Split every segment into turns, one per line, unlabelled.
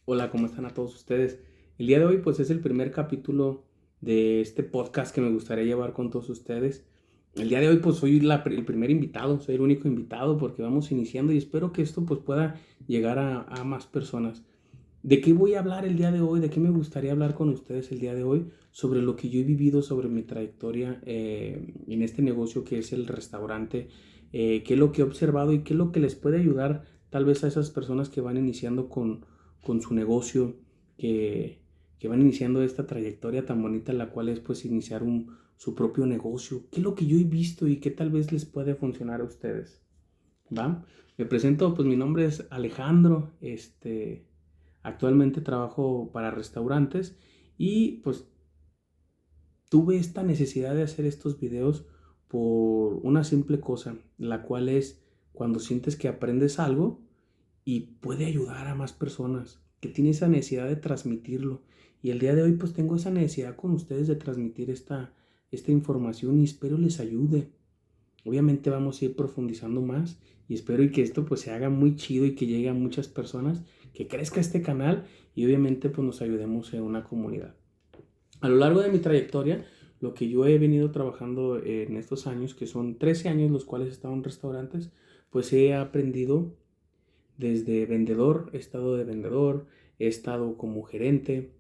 Hola, ¿cómo están a todos ustedes? El día de hoy pues es el primer capítulo de este podcast que me gustaría llevar con todos ustedes. El día de hoy pues soy el primer invitado, soy el único invitado porque vamos iniciando y espero que esto pues pueda llegar a más personas. ¿De qué voy a hablar el día de hoy? ¿De qué me gustaría hablar con ustedes el día de hoy? Sobre lo que yo he vivido, sobre mi trayectoria en este negocio que es el restaurante, qué es lo que he observado y qué es lo que les puede ayudar tal vez a esas personas que van iniciando con su negocio, que, que van iniciando esta trayectoria tan bonita, la cual es pues iniciar su propio negocio. ¿Qué es lo que yo he visto y qué tal vez les puede funcionar a ustedes? ¿Va? Me presento, pues mi nombre es Alejandro, actualmente trabajo para restaurantes y pues tuve esta necesidad de hacer estos videos por una simple cosa, la cual es cuando sientes que aprendes algo y puede ayudar a más personas, que tiene esa necesidad de transmitirlo. Y el día de hoy pues tengo esa necesidad con ustedes de transmitir esta información y espero les ayude. Obviamente vamos a ir profundizando más y espero y que esto pues se haga muy chido y que llegue a muchas personas, que crezca este canal y obviamente pues nos ayudemos en una comunidad. A lo largo de mi trayectoria, lo que yo he venido trabajando en estos años, que son 13 años los cuales he estado en restaurantes, pues he aprendido desde vendedor, he estado de vendedor, he estado como gerente,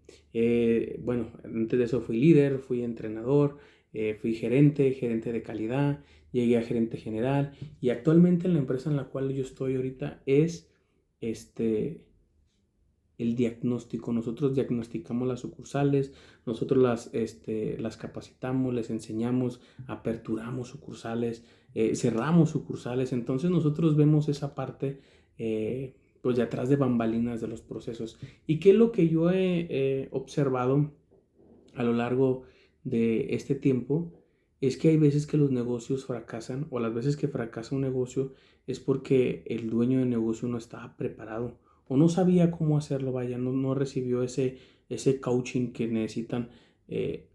bueno, antes de eso fui líder, fui entrenador, fui gerente de calidad, llegué a gerente general y actualmente en la empresa en la cual yo estoy ahorita es este, el diagnóstico. Nosotros diagnosticamos las sucursales, nosotros las capacitamos, les enseñamos, aperturamos sucursales, cerramos sucursales. Entonces nosotros vemos esa parte pues de atrás de bambalinas de los procesos. ¿Y qué es lo que yo he observado a lo largo de este tiempo? Es que hay veces que los negocios fracasan o las veces que fracasa un negocio es porque el dueño del negocio no estaba preparado o no sabía cómo hacerlo, vaya, no recibió ese coaching que necesitan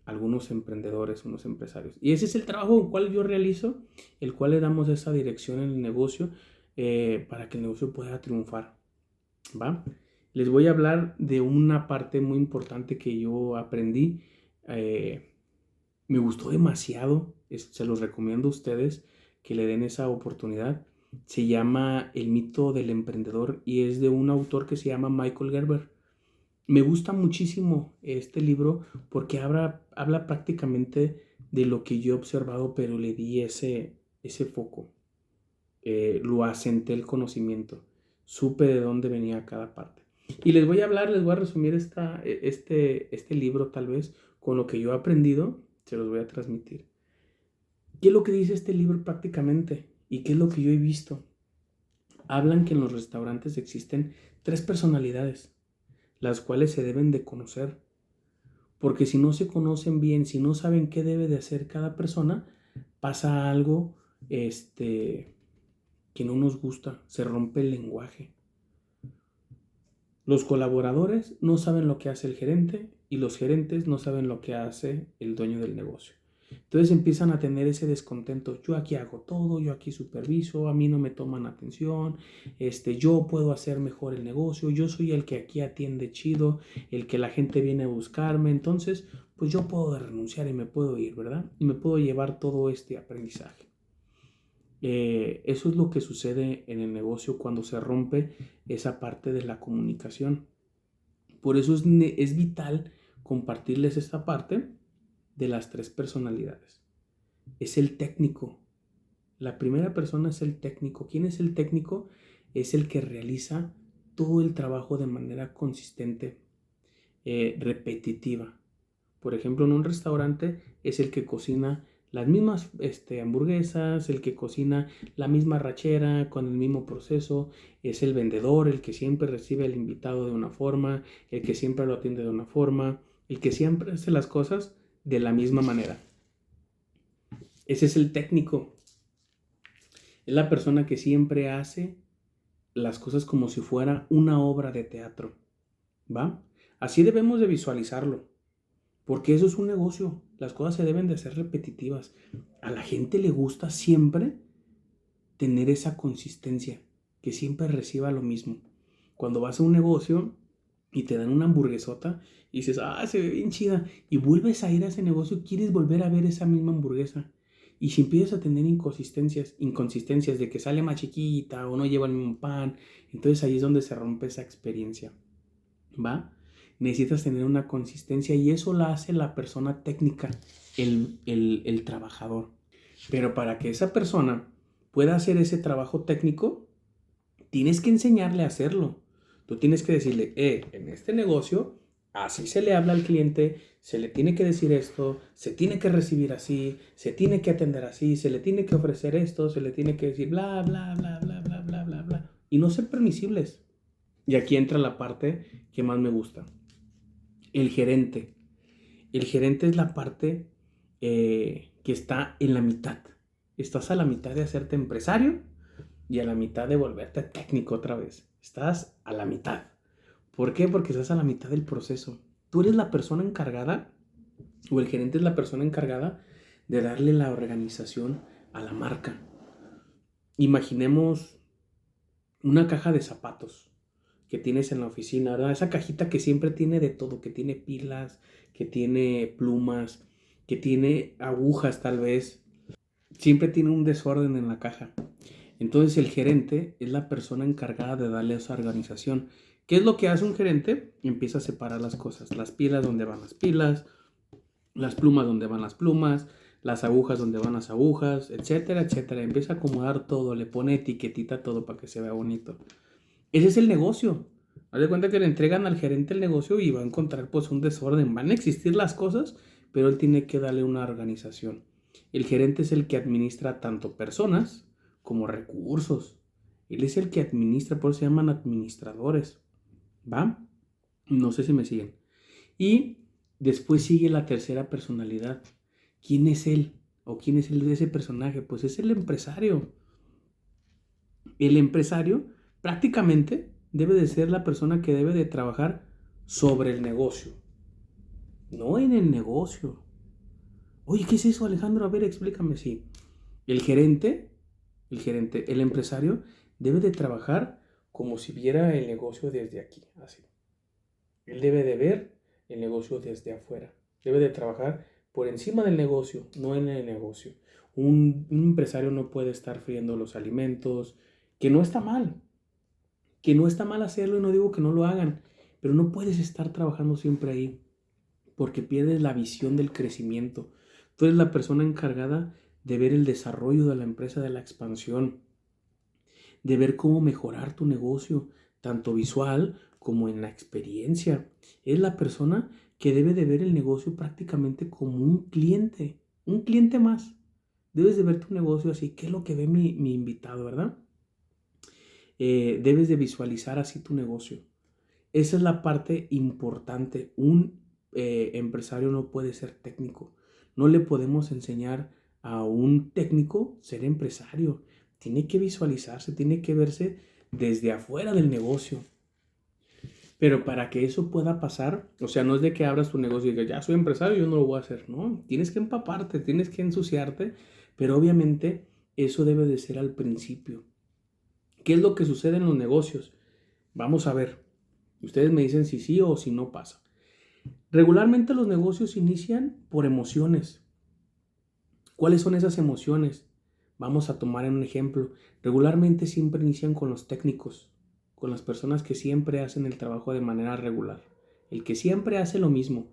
algunos emprendedores, unos empresarios. Y ese es el trabajo el cual yo realizo, el cual le damos esa dirección en el negocio para que el negocio pueda triunfar, ¿va? Les voy a hablar de una parte muy importante que yo aprendí. eh, Me gustó demasiado, se los recomiendo a ustedes que le den esa oportunidad. Se llama El mito del emprendedor y es de un autor que se llama Michael Gerber. Me gusta muchísimo este libro porque habla prácticamente de lo que yo he observado, pero le di ese foco. Lo asenté el conocimiento, supe de dónde venía cada parte. Y les voy a resumir este libro tal vez con lo que yo he aprendido, se los voy a transmitir. ¿Qué es lo que dice este libro prácticamente? ¿Y qué es lo que yo he visto? Hablan que en los restaurantes existen tres personalidades, las cuales se deben de conocer, porque si no se conocen bien, si no saben qué debe de hacer cada persona, pasa algo que no nos gusta, se rompe el lenguaje. Los colaboradores no saben lo que hace el gerente y los gerentes no saben lo que hace el dueño del negocio. Entonces empiezan a tener ese descontento. Yo aquí hago todo, yo aquí superviso, a mí no me toman atención, yo puedo hacer mejor el negocio, yo soy el que aquí atiende chido, el que la gente viene a buscarme. Entonces, pues yo puedo renunciar y me puedo ir, ¿verdad? Y me puedo llevar todo este aprendizaje. Eso es lo que sucede en el negocio cuando se rompe esa parte de la comunicación. Por eso es vital compartirles esta parte de las tres personalidades. Es el técnico. La primera persona es el técnico. ¿Quién es el técnico? Es el que realiza todo el trabajo de manera consistente, repetitiva. Por ejemplo, en un restaurante es el que cocina las mismas hamburguesas, el que cocina la misma rachera con el mismo proceso, es el vendedor, el que siempre recibe al invitado de una forma, el que siempre lo atiende de una forma, el que siempre hace las cosas de la misma manera. Ese es el técnico. Es la persona que siempre hace las cosas como si fuera una obra de teatro, ¿va? Así debemos de visualizarlo. Porque eso es un negocio. Las cosas se deben de hacer repetitivas. A la gente le gusta siempre tener esa consistencia, que siempre reciba lo mismo. Cuando vas a un negocio y te dan una hamburguesota y dices, se ve bien chida. Y vuelves a ir a ese negocio, quieres volver a ver esa misma hamburguesa. Y si empiezas a tener inconsistencias de que sale más chiquita o no lleva el mismo pan, entonces ahí es donde se rompe esa experiencia, ¿va? Necesitas tener una consistencia y eso la hace la persona técnica, el trabajador. Pero para que esa persona pueda hacer ese trabajo técnico, tienes que enseñarle a hacerlo. Tú tienes que decirle, en este negocio, así se le habla al cliente, se le tiene que decir esto, se tiene que recibir así, se tiene que atender así, se le tiene que ofrecer esto, se le tiene que decir bla, bla, bla, bla, bla, bla, bla, bla. Y no ser permisibles. Y aquí entra la parte que más me gusta. El gerente. El gerente es la parte que está en la mitad. Estás a la mitad de hacerte empresario y a la mitad de volverte técnico otra vez. Estás a la mitad. ¿Por qué? Porque estás a la mitad del proceso. Tú eres la persona encargada, o el gerente es la persona encargada de darle la organización a la marca. Imaginemos una caja de zapatos que tienes en la oficina, ¿verdad? Esa cajita que siempre tiene de todo, que tiene pilas, que tiene plumas, que tiene agujas tal vez. Siempre tiene un desorden en la caja. Entonces el gerente es la persona encargada de darle esa organización. ¿Qué es lo que hace un gerente? Empieza a separar las cosas. Las pilas donde van las pilas, las plumas donde van las plumas, las agujas donde van las agujas, etcétera, etcétera. Empieza a acomodar todo, le pone etiquetita a todo para que se vea bonito. Ese es el negocio. Haz de cuenta que le entregan al gerente el negocio y va a encontrar pues un desorden. Van a existir las cosas, pero él tiene que darle una organización. El gerente es el que administra tanto personas como recursos. Él es el que administra, por eso se llaman administradores. ¿Va? No sé si me siguen. Y después sigue la tercera personalidad. ¿Quién es él? ¿O quién es el de ese personaje? Pues es el empresario. El empresario prácticamente debe de ser la persona que debe de trabajar sobre el negocio, no en el negocio. Oye, ¿qué es eso, Alejandro? A ver, explícame. Sí, el gerente, el empresario debe de trabajar como si viera el negocio desde aquí, así. Él debe de ver el negocio desde afuera. Debe de trabajar por encima del negocio, no en el negocio. Un empresario no puede estar friendo los alimentos, que no está mal, que no está mal hacerlo y no digo que no lo hagan, pero no puedes estar trabajando siempre ahí porque pierdes la visión del crecimiento. Tú eres la persona encargada de ver el desarrollo de la empresa, de la expansión, de ver cómo mejorar tu negocio, tanto visual como en la experiencia. Es la persona que debe de ver el negocio prácticamente como un cliente más. Debes de ver tu negocio así, ¿qué es lo que ve mi invitado, verdad? Debes de visualizar así tu negocio. Esa es la parte importante. Un empresario no puede ser técnico. No le podemos enseñar a un técnico ser empresario. Tiene que visualizarse, tiene que verse desde afuera del negocio. Pero para que eso pueda pasar, o sea, no es de que abras tu negocio y digas, ya soy empresario, yo no lo voy a hacer. No, tienes que empaparte, tienes que ensuciarte, pero obviamente eso debe de ser al principio. ¿Qué es lo que sucede en los negocios? Vamos a ver. Ustedes me dicen si sí o si no pasa. Regularmente los negocios inician por emociones. ¿Cuáles son esas emociones? Vamos a tomar un ejemplo. Regularmente siempre inician con los técnicos, con las personas que siempre hacen el trabajo de manera regular. El que siempre hace lo mismo.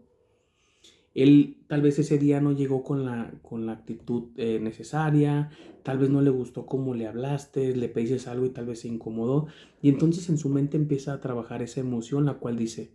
Él tal vez ese día no llegó con la actitud necesaria, tal vez no le gustó cómo le hablaste, le pediste algo y tal vez se incomodó. Y entonces en su mente empieza a trabajar esa emoción, la cual dice,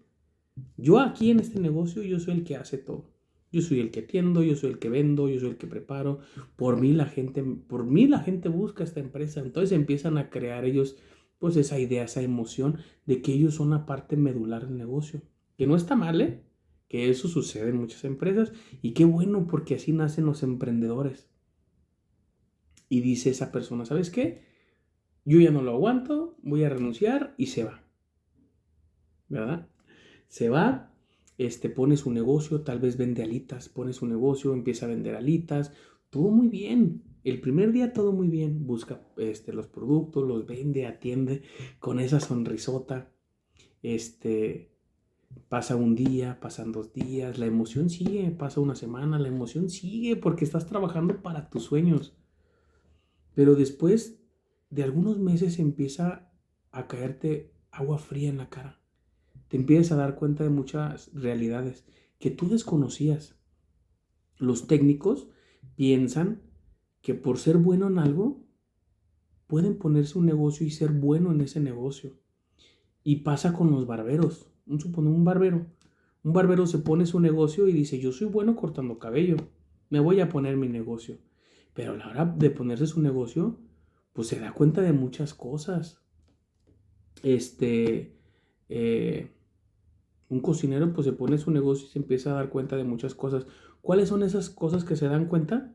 yo aquí en este negocio, yo soy el que hace todo. Yo soy el que atiendo, yo soy el que vendo, yo soy el que preparo. Por mí la gente busca esta empresa. Entonces empiezan a crear ellos, pues esa idea, esa emoción de que ellos son la parte medular del negocio. Que no está mal, ¿eh? Que eso sucede en muchas empresas. Y qué bueno, porque así nacen los emprendedores. Y dice esa persona, ¿sabes qué? Yo ya no lo aguanto, voy a renunciar y se va. ¿Verdad? Se va, pone su negocio, tal vez vende alitas, pone su negocio, empieza a vender alitas, todo muy bien. El primer día todo muy bien, busca los productos, los vende, atiende con esa sonrisota. Pasa un día, pasan 2 días, la emoción sigue, pasa una semana, la emoción sigue porque estás trabajando para tus sueños. Pero después de algunos meses empieza a caerte agua fría en la cara. Te empiezas a dar cuenta de muchas realidades que tú desconocías. Los técnicos piensan que por ser bueno en algo, pueden ponerse un negocio y ser bueno en ese negocio. Y pasa con los barberos. Supone un barbero. Un barbero se pone su negocio y dice, yo soy bueno cortando cabello, me voy a poner mi negocio. Pero a la hora de ponerse su negocio, pues se da cuenta de muchas cosas. Este, eh, un cocinero pues se pone su negocio y se empieza a dar cuenta de muchas cosas. ¿Cuáles son esas cosas que se dan cuenta?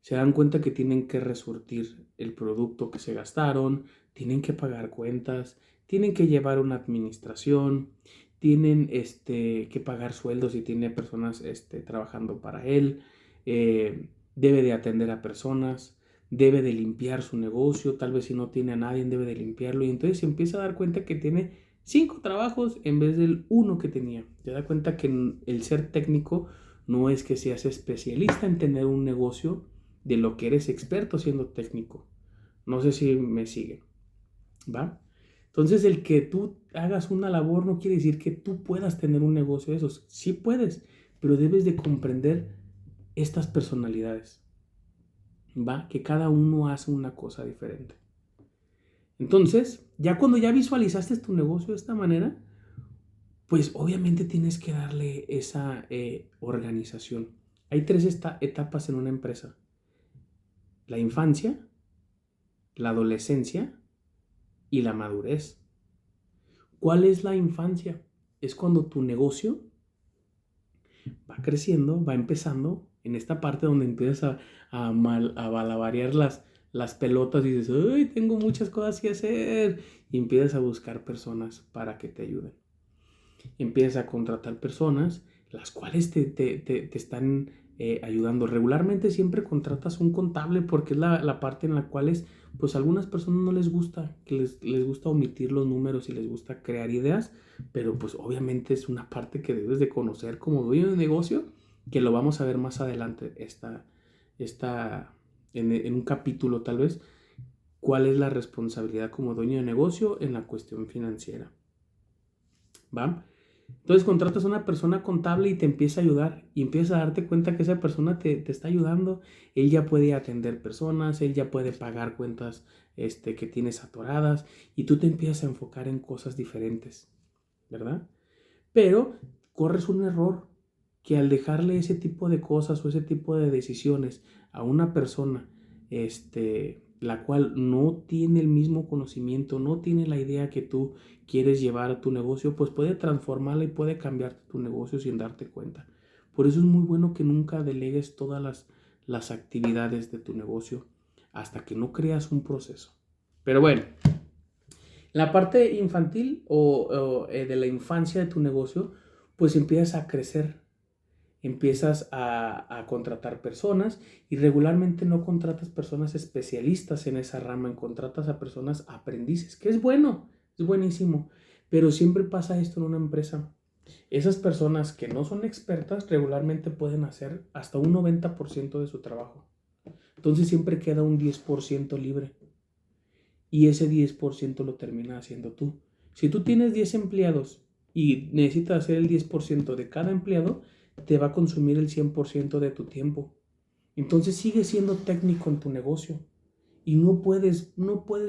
Se dan cuenta que tienen que resurtir el producto que se gastaron, tienen que pagar cuentas, tienen que llevar una administración, tienen que pagar sueldos si tiene personas trabajando para él, debe de atender a personas, debe de limpiar su negocio, tal vez si no tiene a nadie debe de limpiarlo y entonces se empieza a dar cuenta que tiene 5 trabajos en vez del uno que tenía. Se da cuenta que el ser técnico no es que seas especialista en tener un negocio, de lo que eres experto siendo técnico. No sé si me siguen, ¿va? Entonces, el que tú hagas una labor no quiere decir que tú puedas tener un negocio de esos. Sí puedes, pero debes de comprender estas personalidades, ¿va? Que cada uno hace una cosa diferente. Entonces, ya cuando ya visualizaste tu negocio de esta manera, pues obviamente tienes que darle esa organización. Hay 3 etapas en una empresa: la infancia, la adolescencia y la madurez. ¿Cuál es la infancia? Es cuando tu negocio va creciendo, va empezando, en esta parte donde empiezas a malabarear las pelotas y dices, ¡ay, tengo muchas cosas que hacer! Y empiezas a buscar personas para que te ayuden. Empiezas a contratar personas, las cuales te están ayudando. Regularmente siempre contratas un contable porque es la parte en la cual pues a algunas personas no les gusta, que les gusta omitir los números y les gusta crear ideas, pero pues obviamente es una parte que debes de conocer como dueño de negocio, que lo vamos a ver más adelante en un capítulo tal vez, cuál es la responsabilidad como dueño de negocio en la cuestión financiera. ¿Va? Entonces contratas a una persona contable y te empieza a ayudar y empiezas a darte cuenta que esa persona te está ayudando. Él ya puede atender personas, él ya puede pagar cuentas que tienes atoradas y tú te empiezas a enfocar en cosas diferentes, ¿verdad? Pero corres un error que al dejarle ese tipo de cosas o ese tipo de decisiones a una persona, la cual no tiene el mismo conocimiento, no tiene la idea que tú quieres llevar a tu negocio, pues puede transformarla y puede cambiar tu negocio sin darte cuenta. Por eso es muy bueno que nunca delegues todas las actividades de tu negocio hasta que no creas un proceso. Pero bueno, la parte infantil o de la infancia de tu negocio, pues empiezas a crecer, empiezas a contratar personas y regularmente no contratas personas especialistas en esa rama, contratas a personas aprendices, que es bueno, es buenísimo, pero siempre pasa esto en una empresa. Esas personas que no son expertas regularmente pueden hacer hasta un 90% de su trabajo. Entonces siempre queda un 10% libre y ese 10% lo termina haciendo tú. Si tú tienes 10 empleados y necesitas hacer el 10% de cada empleado, te va a consumir el 100% de tu tiempo. Entonces sigues siendo técnico en tu negocio y no puedes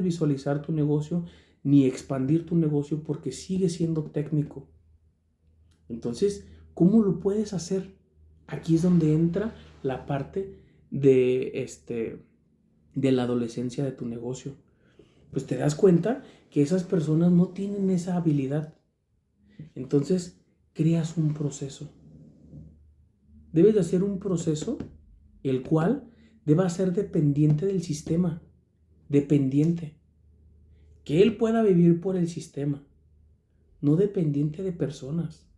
visualizar tu negocio ni expandir tu negocio porque sigues siendo técnico. Entonces, ¿cómo lo puedes hacer? Aquí es donde entra la parte de la adolescencia de tu negocio. Pues te das cuenta que esas personas no tienen esa habilidad. Entonces, creas un proceso. Debes de hacer un proceso el cual deba ser dependiente del sistema. Dependiente. Que él pueda vivir por el sistema. No dependiente de personas.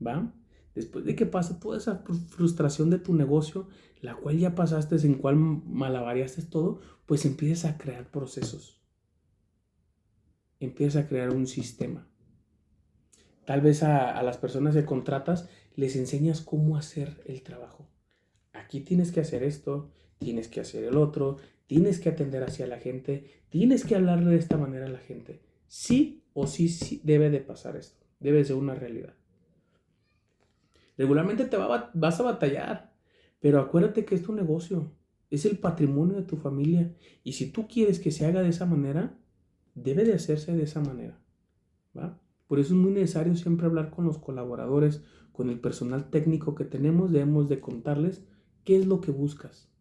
¿Va? Después de que pasa toda esa frustración de tu negocio, la cual ya pasaste, en cual malabareaste todo, pues empiezas a crear procesos. Empiezas a crear un sistema. Tal vez a las personas que contratas les enseñas cómo hacer el trabajo. Aquí tienes que hacer esto, tienes que hacer el otro, tienes que atender hacia la gente, tienes que hablarle de esta manera a la gente. Sí o sí, sí debe de pasar esto, debe ser una realidad. Regularmente vas a batallar, pero acuérdate que es tu negocio, es el patrimonio de tu familia. Y si tú quieres que se haga de esa manera, debe de hacerse de esa manera, ¿va? Por eso es muy necesario siempre hablar con los colaboradores, con el personal técnico que tenemos, debemos de contarles qué es lo que buscas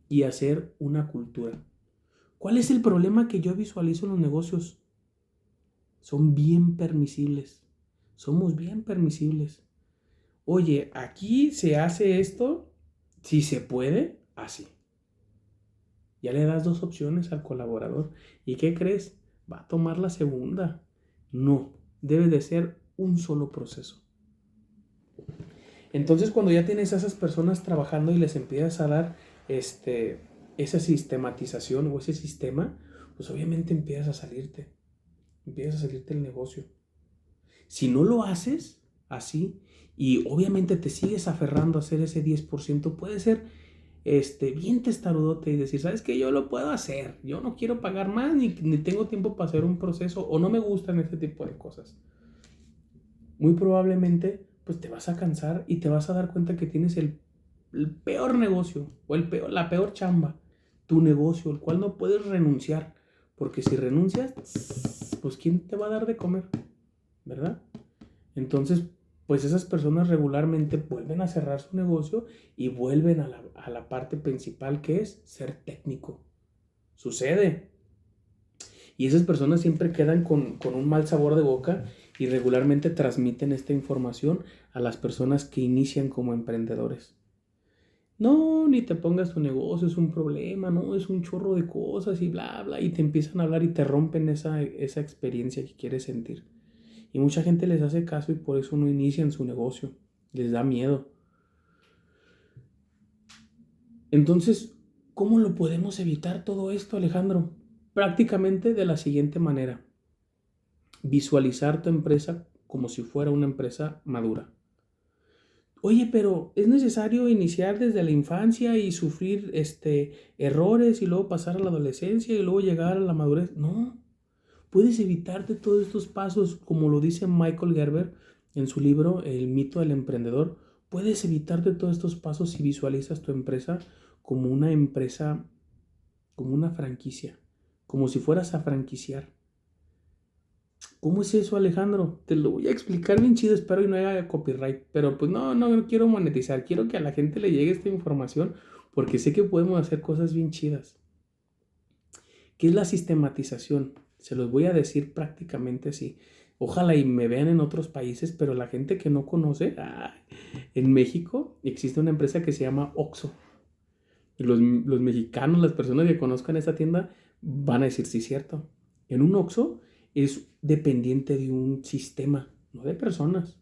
y hacer una cultura. ¿Cuál es el problema que yo visualizo en los negocios? Son bien permisibles, somos bien permisibles. Oye, aquí se hace esto, si se puede, así. Ya le das dos opciones al colaborador. ¿Y qué crees? Va a tomar la segunda. No, debe de ser un solo proceso. Entonces, cuando ya tienes a esas personas trabajando y les empiezas a dar esa sistematización o ese sistema, pues obviamente empiezas a salirte el negocio. Si no lo haces así y obviamente te sigues aferrando a hacer ese 10%, puede ser bien testarudote y decir, ¿sabes qué? Yo lo puedo hacer, yo no quiero pagar más ni tengo tiempo para hacer un proceso o no me gustan este tipo de cosas. Muy probablemente pues te vas a cansar y te vas a dar cuenta que tienes el peor negocio o la peor chamba, tu negocio, el cual no puedes renunciar, porque si renuncias, pues ¿quién te va a dar de comer? ¿Verdad? Entonces, pues esas personas regularmente vuelven a cerrar su negocio y vuelven a la parte principal, que es ser técnico. Sucede. Y esas personas siempre quedan con un mal sabor de boca y regularmente transmiten esta información a las personas que inician como emprendedores. No, ni te pongas tu negocio, es un problema, no, es un chorro de cosas y bla, bla, y te empiezan a hablar y te rompen esa experiencia que quieres sentir. Y mucha gente les hace caso y por eso no inician su negocio, les da miedo. Entonces, ¿cómo lo podemos evitar todo esto, Alejandro? Prácticamente de la siguiente manera: visualizar tu empresa como si fuera una empresa madura. Oye, pero ¿es necesario iniciar desde la infancia y sufrir errores y luego pasar a la adolescencia y luego llegar a la madurez? No, puedes evitarte todos estos pasos, como lo dice Michael Gerber en su libro El mito del emprendedor. Puedes evitarte todos estos pasos si visualizas tu empresa como una empresa, como una franquicia, como si fueras a franquiciar. ¿Cómo es eso, Alejandro? Te lo voy a explicar bien chido, espero y no haya copyright, pero pues no quiero monetizar, quiero que a la gente le llegue esta información porque sé que podemos hacer cosas bien chidas. ¿Qué es la sistematización? Se los voy a decir prácticamente así. Ojalá y me vean en otros países, pero la gente que no conoce, en México existe una empresa que se llama Oxxo. Los mexicanos, las personas que conozcan esta tienda, van a decir, sí, cierto. En un Oxxo es dependiente de un sistema, no de personas.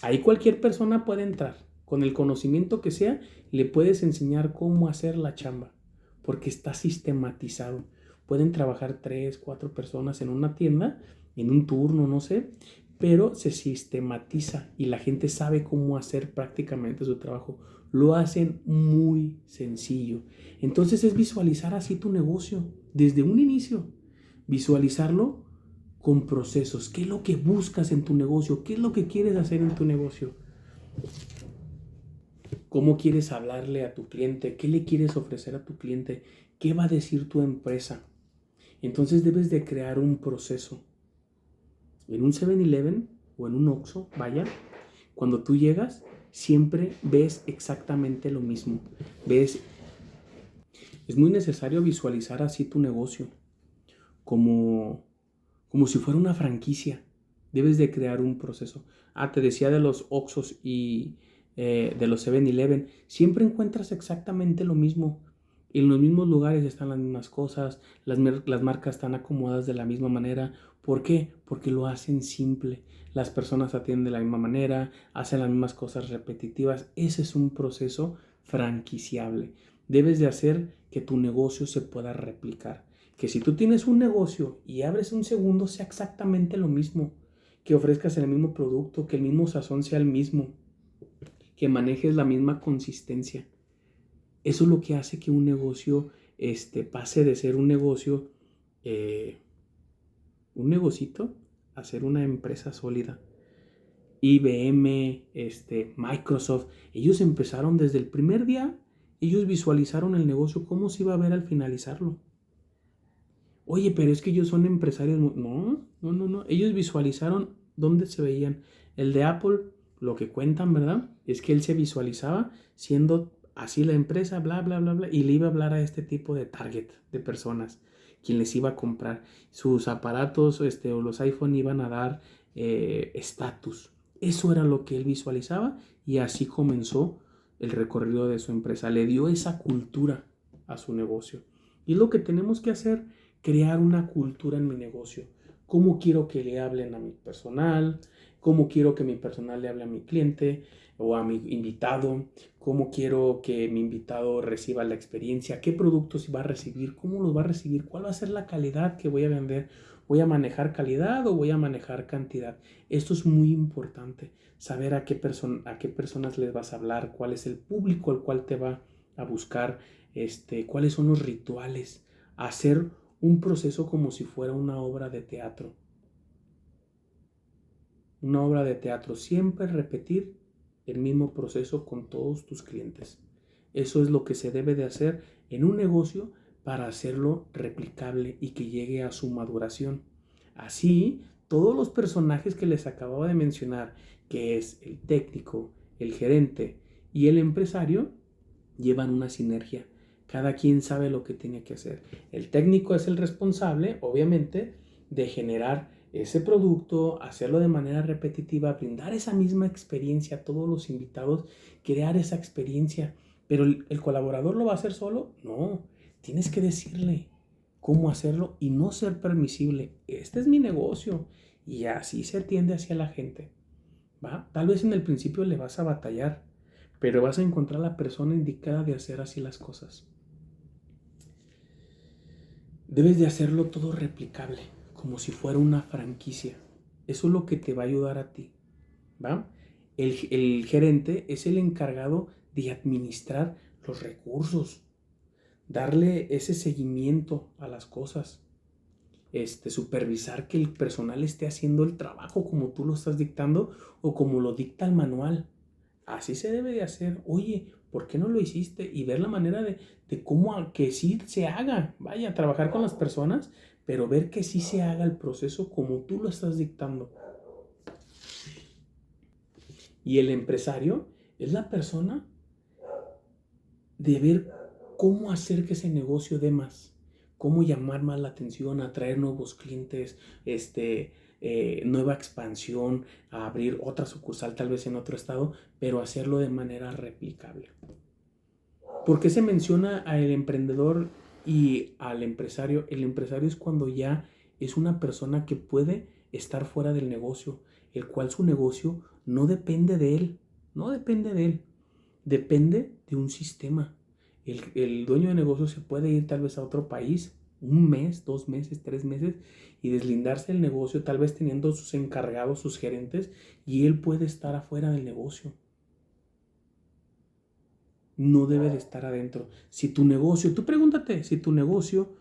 Ahí cualquier persona puede entrar. Con el conocimiento que sea, le puedes enseñar cómo hacer la chamba, porque está sistematizado. Pueden trabajar 3, 4 personas en una tienda, en un turno, no sé, pero se sistematiza y la gente sabe cómo hacer prácticamente su trabajo. Lo hacen muy sencillo. Entonces es visualizar así tu negocio desde un inicio. Visualizarlo con procesos. ¿Qué es lo que buscas en tu negocio? ¿Qué es lo que quieres hacer en tu negocio? ¿Cómo quieres hablarle a tu cliente? ¿Qué le quieres ofrecer a tu cliente? ¿Qué va a decir tu empresa? Entonces debes de crear un proceso. En un 7-Eleven o en un Oxxo, vaya, cuando tú llegas, siempre ves exactamente lo mismo. Es muy necesario visualizar así tu negocio, como si fuera una franquicia. Debes de crear un proceso. Te decía de los Oxxos y de los 7-Eleven. Siempre encuentras exactamente lo mismo. En los mismos lugares están las mismas cosas. Las marcas están acomodadas de la misma manera. ¿Por qué? Porque lo hacen simple. Las personas atienden de la misma manera, hacen las mismas cosas repetitivas. Ese es un proceso franquiciable. Debes de hacer que tu negocio se pueda replicar. Que si tú tienes un negocio y abres un segundo, sea exactamente lo mismo. que ofrezcas el mismo producto, que el mismo sazón sea el mismo, que manejes la misma consistencia. Eso es lo que hace que un negocio pase de ser un negocio, un negocito, a ser una empresa sólida. IBM, Microsoft, ellos empezaron desde el primer día, ellos visualizaron el negocio, cómo se iba a ver al finalizarlo. Oye, pero es que ellos son empresarios. No. Ellos visualizaron dónde se veían. El de Apple, lo que cuentan, ¿verdad? Es que él se visualizaba siendo así la empresa, bla, bla, bla, bla, y le iba a hablar a este tipo de target, de personas, quien les iba a comprar. Sus aparatos o los iPhone iban a dar estatus. Eso era lo que él visualizaba y así comenzó el recorrido de su empresa. Le dio esa cultura a su negocio. Y es lo que tenemos que hacer, crear una cultura en mi negocio. ¿Cómo quiero que le hablen a mi personal? ¿Cómo quiero que mi personal le hable a mi cliente o a mi invitado? ¿Cómo quiero que mi invitado reciba la experiencia? ¿Qué productos va a recibir? ¿Cómo los va a recibir? ¿Cuál va a ser la calidad que voy a vender? ¿Voy a manejar calidad o voy a manejar cantidad? Esto es muy importante, saber a qué personas les vas a hablar, cuál es el público al cual te va a buscar, cuáles son los rituales, hacer un proceso como si fuera una obra de teatro. Una obra de teatro, siempre repetir el mismo proceso con todos tus clientes. Eso es lo que se debe de hacer en un negocio para hacerlo replicable y que llegue a su maduración. Así, todos los personajes que les acababa de mencionar, que es el técnico, el gerente y el empresario, llevan una sinergia. Cada quien sabe lo que tiene que hacer. El técnico es el responsable, obviamente, de generar ese producto, hacerlo de manera repetitiva, brindar esa misma experiencia a todos los invitados, crear esa experiencia. Pero el colaborador lo va a hacer solo. No, tienes que decirle cómo hacerlo y no ser permisible. Este es mi negocio y así se atiende hacia la gente. ¿Va? Tal vez en el principio le vas a batallar, pero vas a encontrar la persona indicada de hacer así las cosas. Debes de hacerlo todo replicable, como si fuera una franquicia. Eso es lo que te va a ayudar a ti, ¿va? El gerente es el encargado de administrar los recursos, darle ese seguimiento a las cosas, supervisar que el personal esté haciendo el trabajo como tú lo estás dictando o como lo dicta el manual. Así se debe de hacer. Oye, ¿por qué no lo hiciste? Y ver la manera de cómo que sí se haga. Vaya, trabajar con las personas, pero ver que sí se haga el proceso como tú lo estás dictando. Y el empresario es la persona de ver cómo hacer que ese negocio dé más, cómo llamar más la atención, atraer nuevos clientes, nueva expansión, a abrir otra sucursal tal vez en otro estado, pero hacerlo de manera replicable. ¿Por qué se menciona al emprendedor y al empresario? El empresario es cuando ya es una persona que puede estar fuera del negocio, el cual su negocio no depende de él, no depende de él, depende de un sistema. El dueño de negocio se puede ir tal vez a otro país, 1 mes, 2 meses, 3 meses, y deslindarse del negocio, tal vez teniendo sus encargados, sus gerentes, y él puede estar afuera del negocio. No debe de estar adentro. Si tu negocio, tú pregúntate, si tu negocio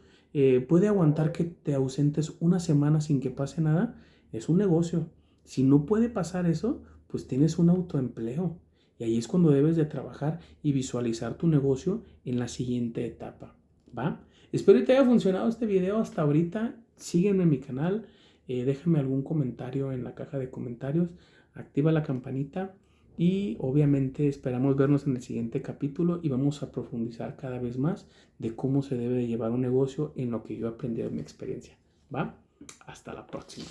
puede aguantar que te ausentes 1 semana sin que pase nada, es un negocio. Si no puede pasar eso, pues tienes un autoempleo. Y ahí es cuando debes de trabajar y visualizar tu negocio en la siguiente etapa, ¿va? Espero que te haya funcionado este video hasta ahorita. Sígueme en mi canal, déjame algún comentario en la caja de comentarios, activa la campanita y obviamente esperamos vernos en el siguiente capítulo y vamos a profundizar cada vez más de cómo se debe de llevar un negocio en lo que yo he aprendido en mi experiencia, ¿va? Hasta la próxima.